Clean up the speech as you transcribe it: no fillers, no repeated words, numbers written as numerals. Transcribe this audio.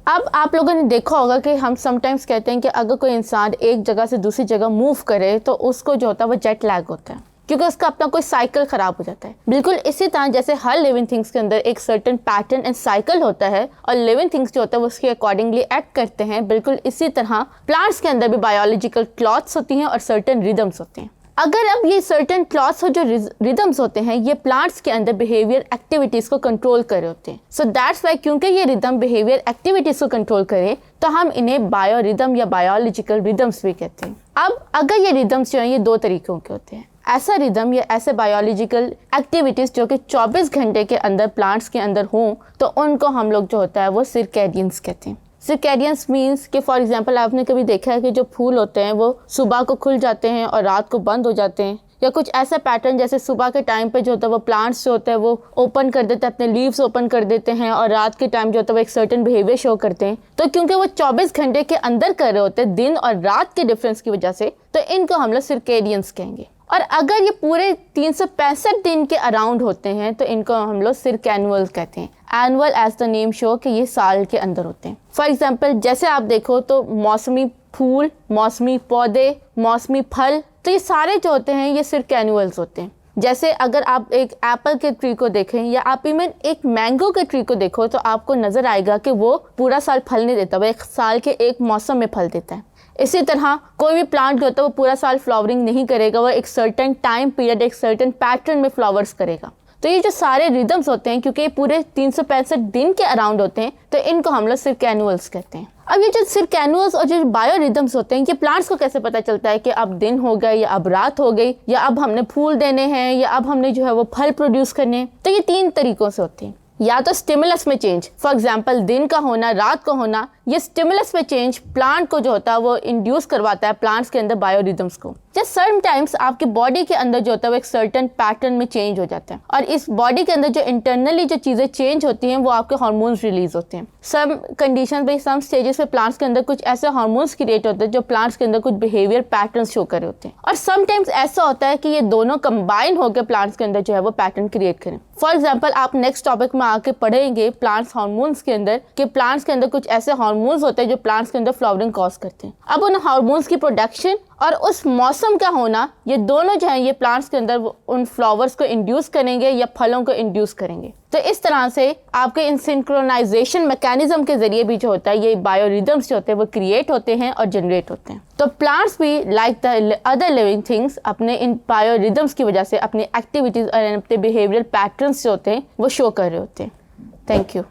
अब आप लोगों ने देखा होगा कि हम समटाइम्स कहते हैं कि अगर कोई इंसान एक जगह से दूसरी जगह मूव करे तो उसको जो होता है वो जेट लैग होता है, क्योंकि उसका अपना कोई साइकिल खराब हो जाता है। बिल्कुल इसी तरह जैसे हर लिविंग थिंग्स के अंदर एक सर्टेन पैटर्न एंड साइकिल होता है और लिविंग थिंग्स जो होता है वो उसके अकॉर्डिंगली एक्ट करते हैं, बिल्कुल इसी तरह प्लांट्स के अंदर भी बायोलॉजिकल क्लॉथ्स होती हैं और सर्टेन रिदम्स होते हैं। अगर अब ये सर्टेन क्लॉथ्स और जो रिदम्स होते हैं ये प्लांट्स के अंदर बिहेवियर एक्टिविटीज को कंट्रोल कर रहे होते हैं, सो दैट्स वाई क्योंकि ये रिदम बिहेवियर एक्टिविटीज को कंट्रोल करे तो हम इन्हें बायो रिदम या बायोलॉजिकल रिदम्स भी कहते हैं। अब अगर ये रिदम्स जो हैं ये दो तरीकों के होते हैं, ऐसा रिदम या ऐसे बायोलॉजिकल एक्टिविटीज जो कि 24 घंटे के अंदर प्लांट्स के अंदर हों तो उनको हम लोग जो होता है वो सर्कैडियंस कहते हैं। सर्कैडियंस मीन्स कि फॉर एग्जांपल आपने कभी देखा है कि जो फूल होते हैं वो सुबह को खुल जाते हैं और रात को बंद हो जाते हैं, या कुछ ऐसा पैटर्न जैसे सुबह के टाइम पे जो होता है वो प्लांट्स जो होते हैं वो ओपन कर देते हैं, अपने लीव्स ओपन कर देते हैं और रात के टाइम जो होता है वो एक सर्टेन बिहेवियर शो करते हैं। तो क्योंकि वो 24 घंटे के अंदर कर रहे होते हैं दिन और रात के डिफरेंस की वजह से, तो इनको हम लोग सर्कैडियंस कहेंगे। और अगर ये पूरे 365 दिन के अराउंड होते हैं तो इनको हम लोग सर्कैनुअल कहते हैं। Annual as the name show कि ये साल के अंदर होते हैं। फॉर एग्जांपल जैसे आप देखो तो मौसमी फूल, मौसमी पौधे, मौसमी फल, तो ये सारे जो होते हैं ये सर्कैनुअल्स होते हैं। जैसे अगर आप एक एप्पल के ट्री को देखें या आप इवन एक मैंगो के ट्री को देखो तो आपको नजर आएगा कि वो पूरा साल फल नहीं देता, वो एक साल के एक मौसम में फल देता है। इसी तरह कोई भी प्लांट जो होता है वो पूरा साल फ्लावरिंग नहीं करेगा, वो एक सर्टेन टाइम पीरियड एक सर्टेन पैटर्न में फ्लावर्स करेगा। तो ये जो सारे रिदम्स होते हैं क्योंकि ये पूरे 365 दिन के अराउंड होते हैं तो इनको हम लोग सर्कैनुअल्स कहते हैं। अब ये जो सर्कैनुअल्स और जो बायो रिदम्स होते हैं ये प्लांट्स को कैसे पता चलता है कि अब दिन हो गए या अब रात हो गई या अब हमने फूल देने हैं या अब हमने जो है वो फल प्रोड्यूस करने हैं? तो ये 3 तरीकों से होते हैं। या तो स्टिमुलस में चेंज, फॉर एग्जांपल दिन का होना, रात का होना, ये स्टिमुलस में चेंज प्लांट को जो होता है वो इंड्यूस करवाता है प्लांट्स के अंदर बायो रिदम्स को। जस्ट सर्टेन टाइम्स आपकी बॉडी के अंदर जो होता है वो एक सर्टेन पैटर्न में चेंज हो जाता है और इस बॉडी के अंदर जो इंटरनली जो चीज़ें चेंज होती हैं वो आपके हार्मोन्स रिलीज होते हैं। सम कंडीशन पे सम स्टेजेस पे प्लांट्स के अंदर कुछ ऐसे हार्मोन्स क्रिएट होते हैं जो प्लांट्स के अंदर कुछ बिहेवियर पैटर्न शो कर रहे होते हैं और समटाइम्स ऐसा होता है कि ये दोनों कंबाइन होकर प्लांट्स के अंदर जो है वो पैटर्न क्रिएट करें। फॉर एग्जाम्पल आप नेक्स्ट टॉपिक में आके पढ़ेंगे प्लांट्स हार्मोन्स के अंदर कि प्लांट्स के अंदर कुछ ऐसे हार्मोन्स होते हैं जो प्लांट्स के अंदर फ्लावरिंग कॉज करते हैं। अब उन हार्मोन्स की प्रोडक्शन और उस मौसम का होना ये दोनों जो है ये प्लांट्स के अंदर उन फ्लावर्स को इंड्यूस करेंगे या फलों को इंड्यूस करेंगे। तो इस तरह से आपके इन सिंक्रोनाइजेशन मैकेनिज्म के जरिए भी जो होता है ये बायोरिदम्स जो होते हैं वो क्रिएट होते हैं और जनरेट होते हैं। तो प्लांट्स भी like the other living things अपने इन बायोरिदम्स की वजह से अपनी एक्टिविटीज और अपने बिहेवियरल पैटर्न्स जो होते हैं वो शो कर रहे होते हैं। Thank you.